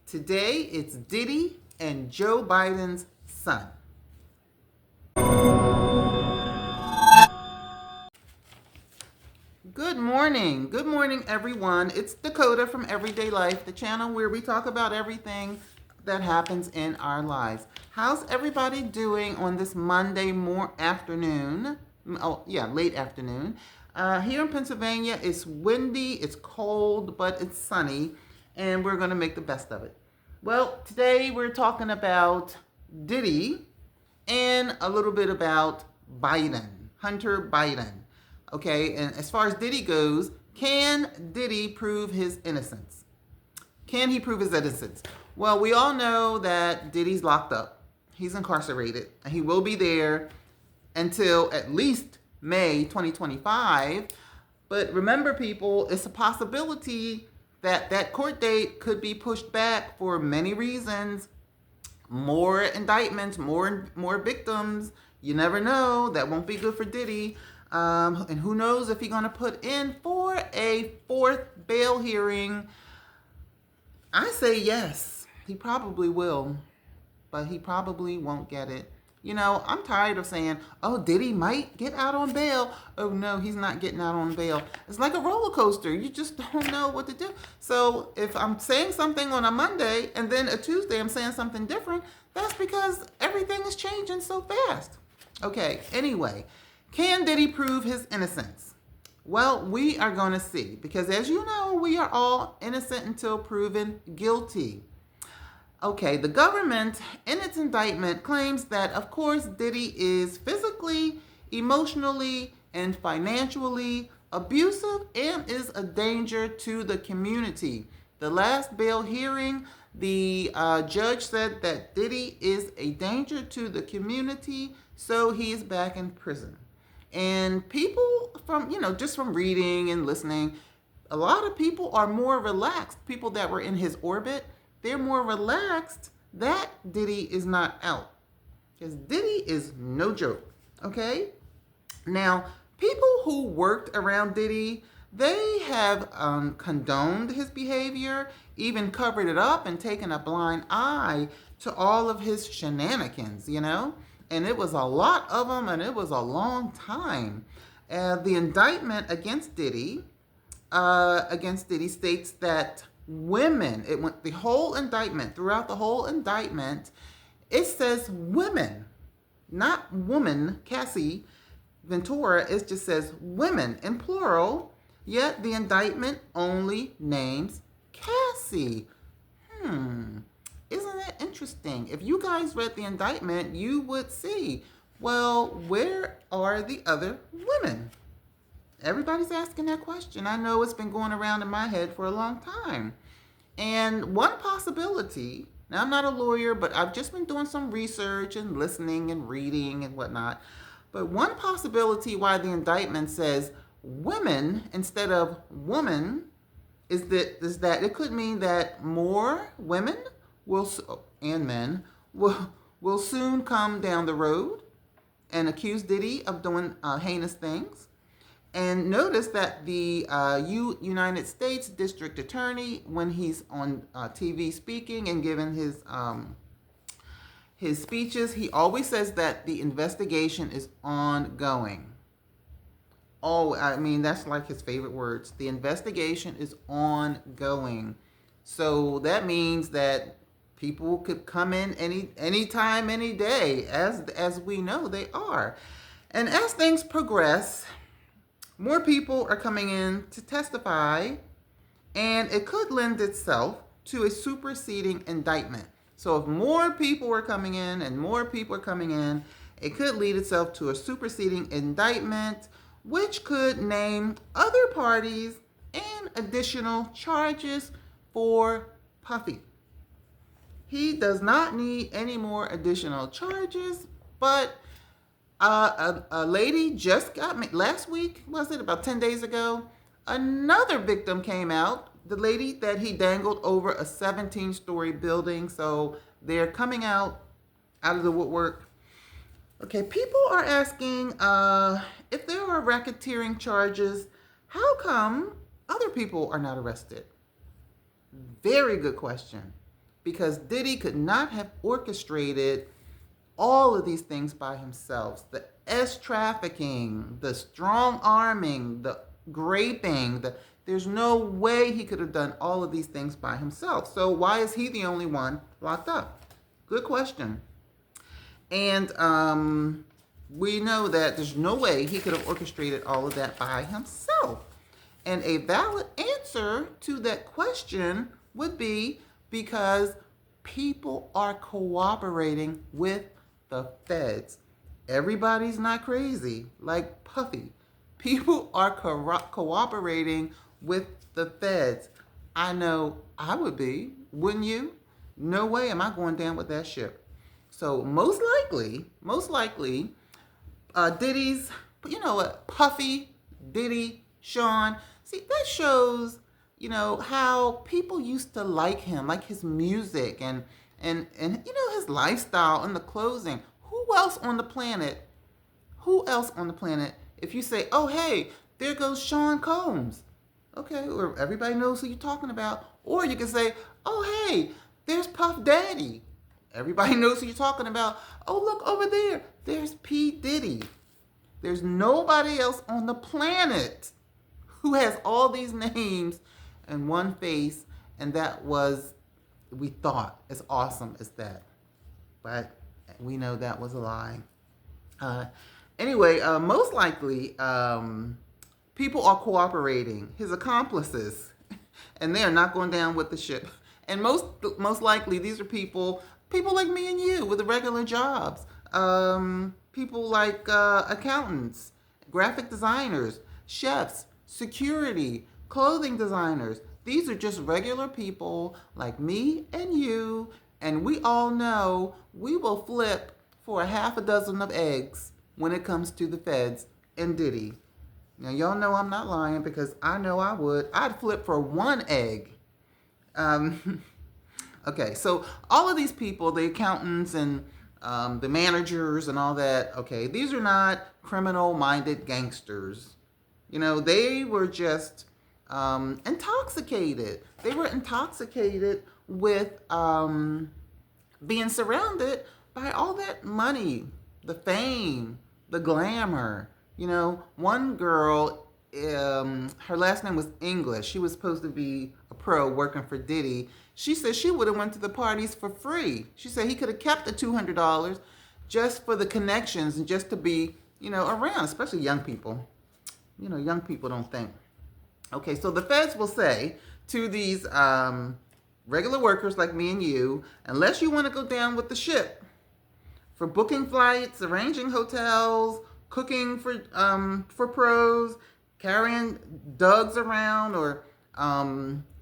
Today it's Diddy and Joe Biden's son. Good morning. Good morning, everyone. It's Dakota from Everyday Life, the channel where we talk about everything that happens in our lives. How's everybody doing on this Monday afternoon? Oh, yeah, late afternoon. Here in Pennsylvania, it's windy, it's cold, but it's sunny, and we're going to make the best of it. Well, today we're talking about Diddy and a little bit about Biden, Hunter Biden. Okay, and as far as Diddy goes, can Diddy prove his innocence? Can he prove his innocence? Well, we all know that Diddy's locked up. He's incarcerated, and he will be there until at least May 2025. But remember, people, it's a possibility that that court date could be pushed back for many reasons. More indictments, more victims. You never know. That won't be good for Diddy. And who knows if he's going to put in for a fourth bail hearing. I say yes. He probably will. But he probably won't get it. You know, I'm tired of saying, oh, Diddy might get out on bail. Oh, no, he's not getting out on bail. It's like a roller coaster. You just don't know what to do. So if I'm saying something on a Monday and then a Tuesday I'm saying something different, that's because everything is changing so fast. Okay, anyway, can Diddy prove his innocence? Well, we are going to see. Because as you know, we are all innocent until proven guilty. Okay, the government, in its indictment, claims that, of course, Diddy is physically, emotionally, and financially abusive and is a danger to the community. The last bail hearing, the judge said that Diddy is a danger to the community, so he is back in prison. And people from, just from reading and listening, a lot of people are more relaxed. People that were in his orbit, they're more relaxed that Diddy is not out. Because Diddy is no joke, okay? Now, people who worked around Diddy, they have condoned his behavior, even covered it up and taken a blind eye to all of his shenanigans, And it was a lot of them, and it was a long time. The indictment against Diddy states that women, throughout the whole indictment, it says women, not woman, Cassie Ventura. It just says women in plural, yet the indictment only names Cassie. Isn't that interesting? If you guys read the indictment, you would see, well, where are the other women? Everybody's asking that question. I know it's been going around in my head for a long time. And one possibility, now I'm not a lawyer, but I've just been doing some research and listening and reading and whatnot. But one possibility why the indictment says women instead of woman is that it could mean that more women and men will soon come down the road and accuse Diddy of doing heinous things. And notice that the United States District Attorney, when he's on TV speaking and giving his speeches, he always says that the investigation is ongoing. Oh, I mean, that's like his favorite words. The investigation is ongoing. So that means that people could come in any time, any day, as we know they are. And as things progress, more people are coming in to testify, and it could lend itself to a superseding indictment. So if more people are coming in, it could lead itself to a superseding indictment, which could name other parties and additional charges for Puffy. He does not need any more additional charges, but a lady just got, last week, was it, about 10 days ago, another victim came out, the lady that he dangled over a 17-story building. So they're coming out of the woodwork. Okay, people are asking if there are racketeering charges, how come other people are not arrested? Very good question. because Diddy could not have orchestrated all of these things by himself. The S trafficking, the strong arming, the raping, there's no way he could have done all of these things by himself. So why is he the only one locked up? Good question. And we know that there's no way he could have orchestrated all of that by himself. And a valid answer to that question would be because people are cooperating with the feds. Everybody's not crazy like Puffy. People are cooperating with the feds. I know I would be, wouldn't you? No way am I going down with that ship. So most likely, Diddy's, Puffy, Diddy, Sean. See, that shows, how people used to like him, like his music and his lifestyle and the clothing. Who else on the planet? If you say, oh, hey, there goes Sean Combs. Okay, or everybody knows who you're talking about. Or you can say, oh, hey, there's Puff Daddy. Everybody knows who you're talking about. Oh, look over there. There's P. Diddy. There's nobody else on the planet who has all these names and one face, and that was, we thought, as awesome as that. But we know that was a lie. Anyway, most likely, people are cooperating, his accomplices, and they are not going down with the ship. And most likely, these are people like me and you with regular jobs. People like accountants, graphic designers, chefs, security, clothing designers. These are just regular people like me and you, and we all know we will flip for a half a dozen of eggs when it comes to the feds and Diddy. Now, y'all know I'm not lying because I know I would. I'd flip for one egg. Okay, so all of these people, the accountants and the managers and all that, okay, these are not criminal-minded gangsters. They were just intoxicated. They were intoxicated with being surrounded by all that money, the fame, the glamour. One girl, her last name was English. She was supposed to be a pro working for Diddy. She said she would have went to the parties for free. She said he could have kept the $200 just for the connections and just to be, around, especially young people. Young people don't think. Okay, so the feds will say to these regular workers like me and you, unless you want to go down with the ship for booking flights, arranging hotels, cooking for pros, carrying Dougs around, or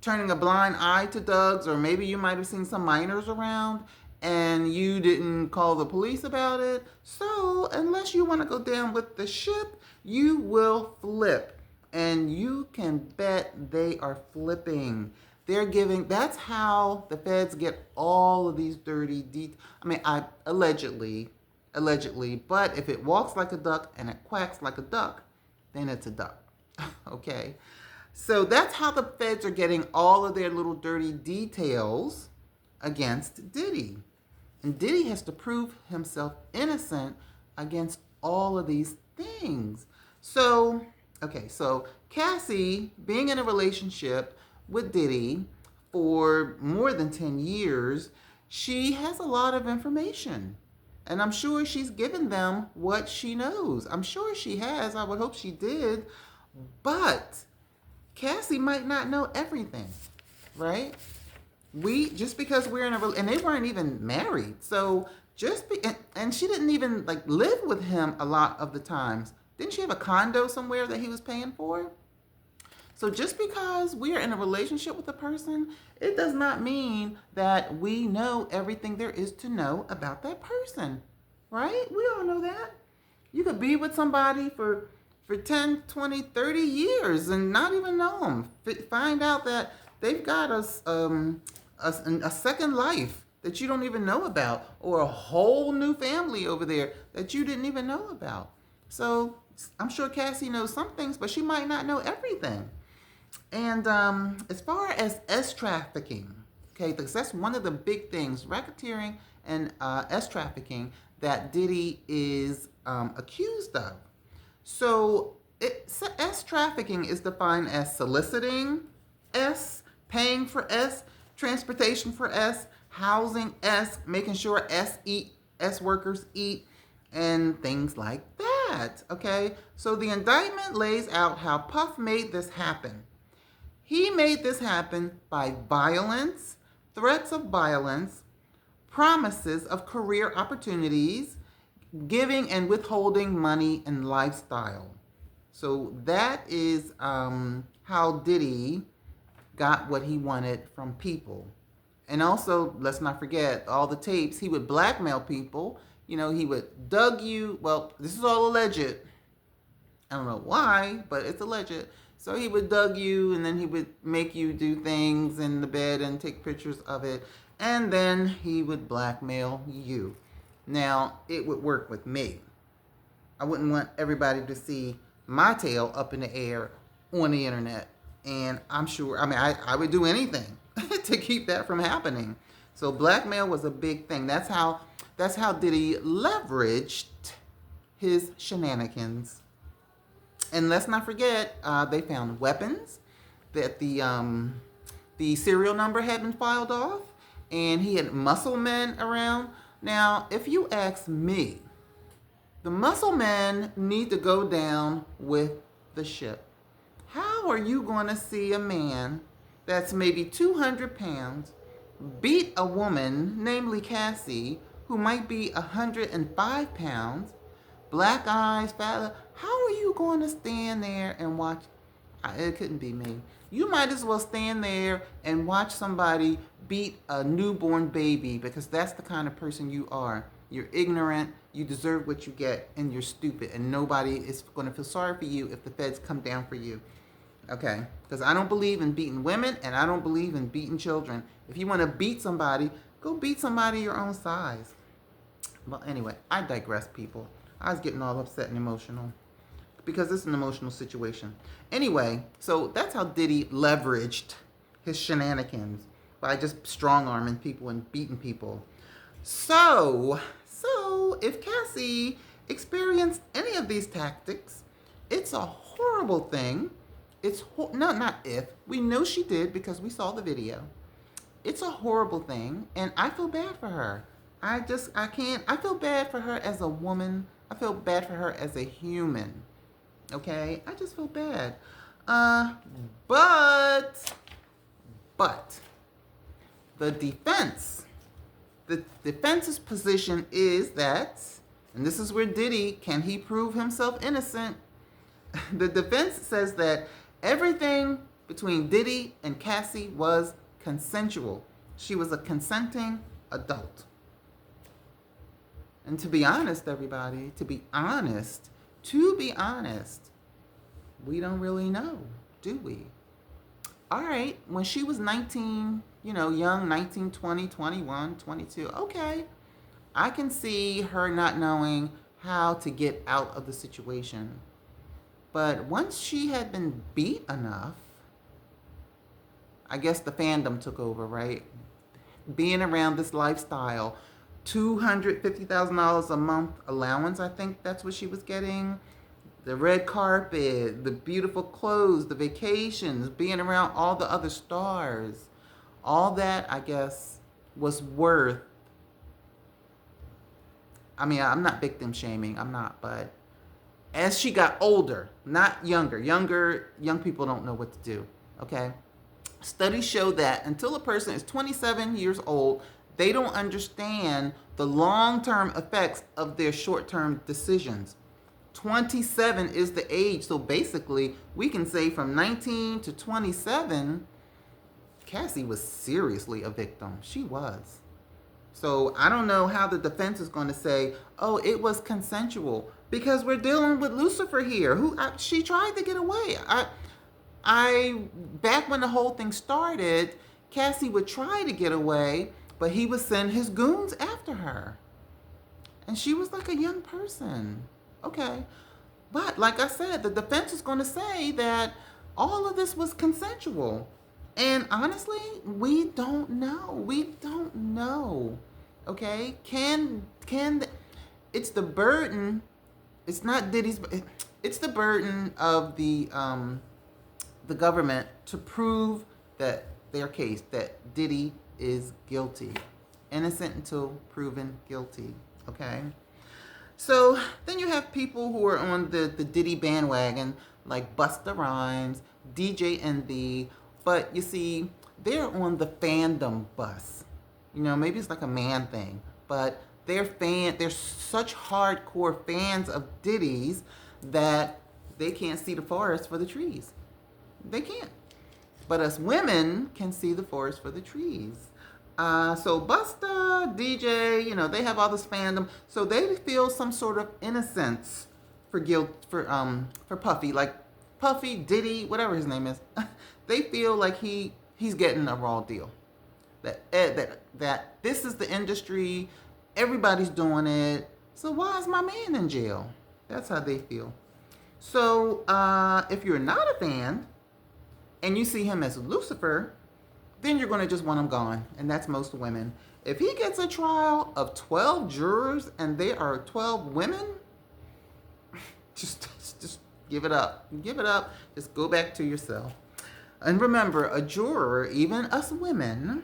turning a blind eye to Dougs, or maybe you might have seen some minors around and you didn't call the police about it. So unless you want to go down with the ship, you will flip. And you can bet they are flipping. That's how the feds get all of these dirty allegedly, but if it walks like a duck and it quacks like a duck, then it's a duck. Okay? So that's how the feds are getting all of their little dirty details against Diddy. And Diddy has to prove himself innocent against all of these things. So Cassie, being in a relationship with Diddy for more than 10 years, she has a lot of information. And I'm sure she's given them what she knows. I'm sure she has. I would hope she did. But Cassie might not know everything, right? Just because we're in and they weren't even married. So and she didn't even live with him a lot of the times. Didn't she have a condo somewhere that he was paying for? So just because we are in a relationship with a person, it does not mean that we know everything there is to know about that person, right? We all know that. You could be with somebody for 10, 20, 30 years and not even know them. Find out that they've got a second life that you don't even know about, or a whole new family over there that you didn't even know about. So I'm sure Cassie knows some things, but she might not know everything. And as far as S trafficking, Okay, because that's one of the big things, racketeering and S trafficking, that Diddy is accused of. So S trafficking is defined as soliciting S, paying for S, transportation for S, housing S, making sure S workers eat, and things like that. Okay, so the indictment lays out how Puff made this happen. He made this happen by violence, threats of violence, promises of career opportunities, giving and withholding money and lifestyle. So that is how Diddy got what he wanted from people. And also, let's not forget all the tapes. He would blackmail people. You know, he would dug you. Well, this is all alleged. I don't know why, but it's alleged. So he would dug you, and then he would make you do things in the bed and take pictures of it. And then he would blackmail you. Now, it would work with me. I wouldn't want everybody to see my tail up in the air on the internet. And I'm sure, I would do anything to keep that from happening. So blackmail was a big thing. That's how Diddy leveraged his shenanigans. And let's not forget, they found weapons that the serial number had been filed off, and he had muscle men around. Now, if you ask me, the muscle men need to go down with the ship. How are you going to see a man that's maybe 200 pounds beat a woman, namely Cassie, who might be 105 pounds, black eyes, fat? How are you going to stand there and watch? It couldn't be me. You might as well stand there and watch somebody beat a newborn baby, because that's the kind of person you are. You're ignorant, you deserve what you get, and you're stupid, and nobody is going to feel sorry for you if the feds come down for you. Okay? Because I don't believe in beating women, and I don't believe in beating children. If you want to beat somebody, go beat somebody your own size. Well, anyway, I digress, people. I was getting all upset and emotional, because it's an emotional situation. Anyway, so that's how Diddy leveraged his shenanigans, by just strong-arming people and beating people. So if Cassie experienced any of these tactics, it's a horrible thing. Not if. We know she did because we saw the video. It's a horrible thing, and I feel bad for her. I feel bad for her as a woman. I feel bad for her as a human. Okay? I just feel bad. But the defense's position is that, and this is where Diddy, can he prove himself innocent? The defense says that everything between Diddy and Cassie was consensual. She was a consenting adult. And to be honest, everybody, to be honest, we don't really know, do we? All right, when she was 19, young, 19, 20, 21, 22, okay. I can see her not knowing how to get out of the situation. But once she had been beat enough, I guess the fandom took over, right? Being around this lifestyle, $250,000 a month allowance, I think that's what she was getting. The red carpet, the beautiful clothes, the vacations, being around all the other stars. All that, I guess, was worth. I'm not victim shaming. I'm not, but as she got older, not younger. Young people don't know what to do, okay? Studies show that until a person is 27 years old, they don't understand the long-term effects of their short-term decisions. 27 is the age. So basically, we can say from 19 to 27, Cassie was seriously a victim. She was. So I don't know how the defense is going to say, oh, it was consensual, because we're dealing with Lucifer here. She tried to get away. Back when the whole thing started, Cassie would try to get away, but he would send his goons after her. And she was like a young person. Okay. But like I said, the defense is going to say that all of this was consensual. And honestly, we don't know. We don't know. Okay? It's the burden. It's not Diddy's. It's the burden of the government to prove that their case, that Diddy is guilty, innocent until proven guilty. Okay. So then you have people who are on the Diddy bandwagon, like Busta Rhymes, DJ Envy, but you see, they're on the fandom bus. Maybe it's like a man thing, but they're such hardcore fans of Diddy's that they can't see the forest for the trees. They can't. But us women can see the forest for the trees. So Busta, DJ, they have all this fandom, so they feel some sort of innocence for guilt for Puffy, like Puffy, Diddy, whatever his name is. They feel like he's getting a raw deal. That this is the industry, everybody's doing it. So why is my man in jail? That's how they feel. So if you're not a fan and you see him as Lucifer, then you're going to just want him gone. And that's most women. If he gets a trial of 12 jurors and they are 12 women, just give it up. Give it up. Just go back to yourself. And remember, a juror, even us women,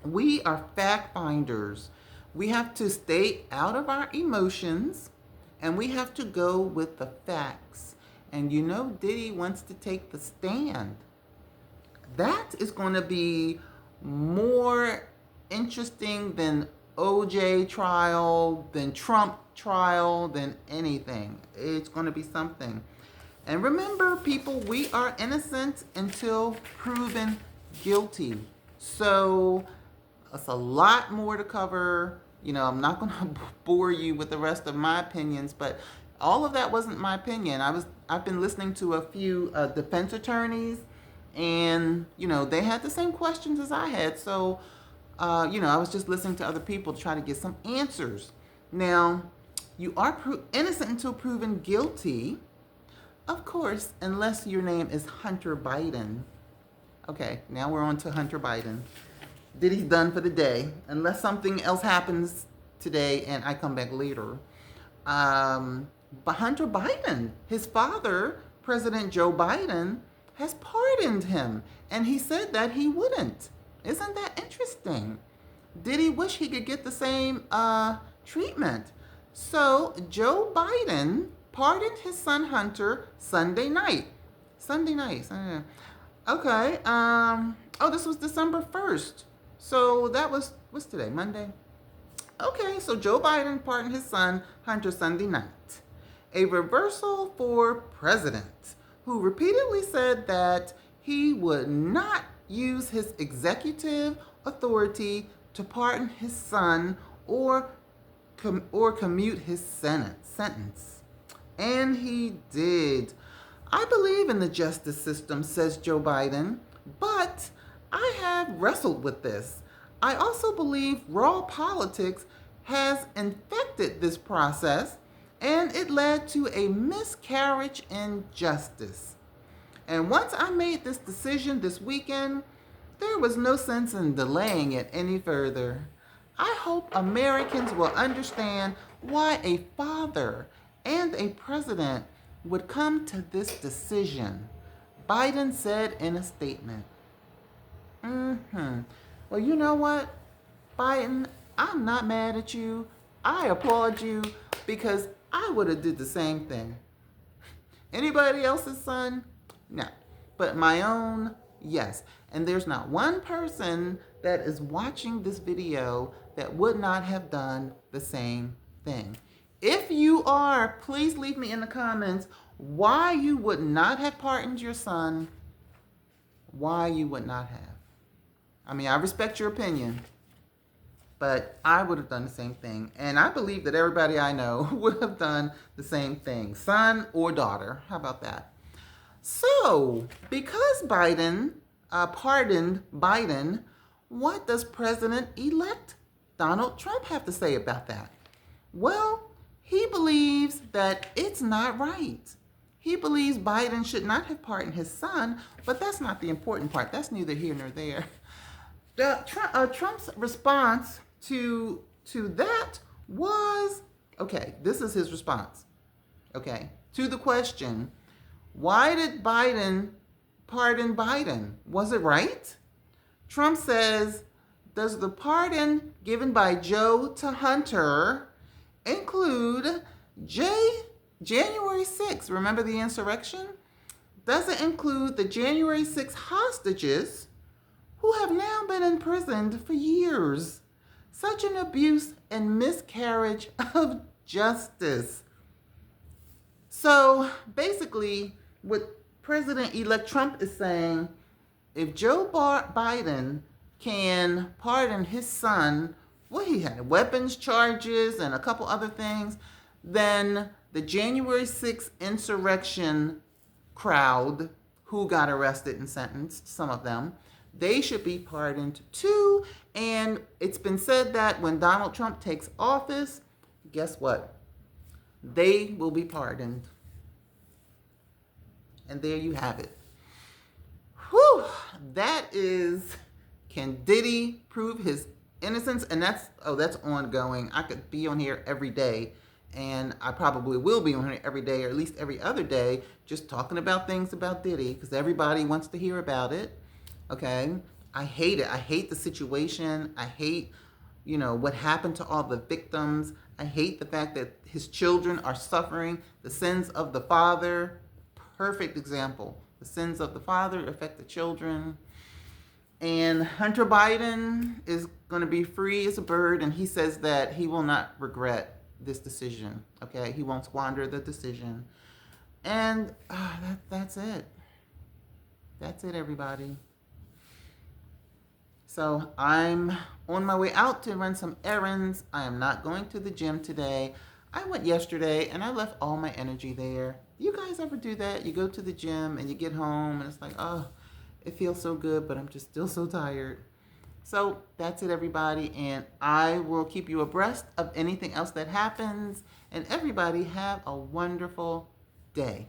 we are fact finders. We have to stay out of our emotions and we have to go with the facts. And Diddy wants to take the stand. That is going to be more interesting than OJ trial, than Trump trial, than anything. It's going to be something. And remember, people, we are innocent until proven guilty. So it's a lot more to cover. I'm not going to bore you with the rest of my opinions, but all of that wasn't my opinion. I've been listening to a few defense attorneys, and they had the same questions as I had. So I was just listening to other people to try to get some answers. Now, you are innocent until proven guilty, of course, unless your name is Hunter Biden. Okay, now we're on to Hunter Biden. Diddy's done for the day, unless something else happens today and I come back later. But Hunter Biden, his father, President Joe Biden, has pardoned him, and he said that he wouldn't. Isn't that interesting? Diddy wish he could get the same treatment. So Joe Biden pardoned his son Hunter Sunday night. Sunday night. Okay. This was December 1st. So that was, what's today? Monday? Okay, so Joe Biden pardoned his son Hunter Sunday night. A reversal for president who repeatedly said that he would not use his executive authority to pardon his son or commute his sentence. And he did. I believe in the justice system, says Joe Biden, but I have wrestled with this. I also believe raw politics has infected this process, and it led to a miscarriage in justice. And once I made this decision this weekend, there was no sense in delaying it any further. I hope Americans will understand why a father and a president would come to this decision, Biden said in a statement. Well, you know what, Biden, I'm not mad at you. I applaud you because I would have did the same thing. Anybody else's son? No. But my own, yes. And there's not one person that is watching this video that would not have done the same thing. If you are, please leave me in the comments why you would not have pardoned your son, why you would not have. I mean, I respect your opinion, but I would have done the same thing. And I believe that everybody I know would have done the same thing, son or daughter. How about that? So, because Biden pardoned Biden, what does President-elect Donald Trump have to say about that? Well, he believes that it's not right. He believes Biden should not have pardoned his son, but that's not the important part. That's neither here nor there. Trump's response to that was, okay, this is his response, okay, to the question, why did Biden pardon Biden? Was it right? Trump says, does the pardon given by Joe to Hunter include January 6th? Remember the insurrection? Does it include the January 6th hostages who have now been imprisoned for years? Such an abuse and miscarriage of justice. So basically, what President-elect Trump is saying, if Joe Biden can pardon his son, well, he had weapons charges and a couple other things, then the January 6th insurrection crowd who got arrested and sentenced, some of them, they should be pardoned too. And it's been said that when Donald Trump takes office, guess what? They will be pardoned. And there you have it. Whew, that is, can Diddy prove his innocence? And that's ongoing. I could be on here every day, and I probably will be on here every day, or at least every other day, just talking about things about Diddy, because everybody wants to hear about it. Okay? I hate it. I hate the situation. I hate, what happened to all the victims. I hate the fact that his children are suffering the sins of the father. Perfect example. The sins of the father affect the children. And Hunter Biden is going to be free as a bird, and he says that he will not regret this decision. Okay? He won't squander the decision. And that's it. That's it, everybody. So I'm on my way out to run some errands. I am not going to the gym today. I went yesterday and I left all my energy there. Do you guys ever do that? You go to the gym and you get home and it's like, oh, it feels so good, but I'm just still so tired. So that's it, everybody. And I will keep you abreast of anything else that happens. And everybody have a wonderful day.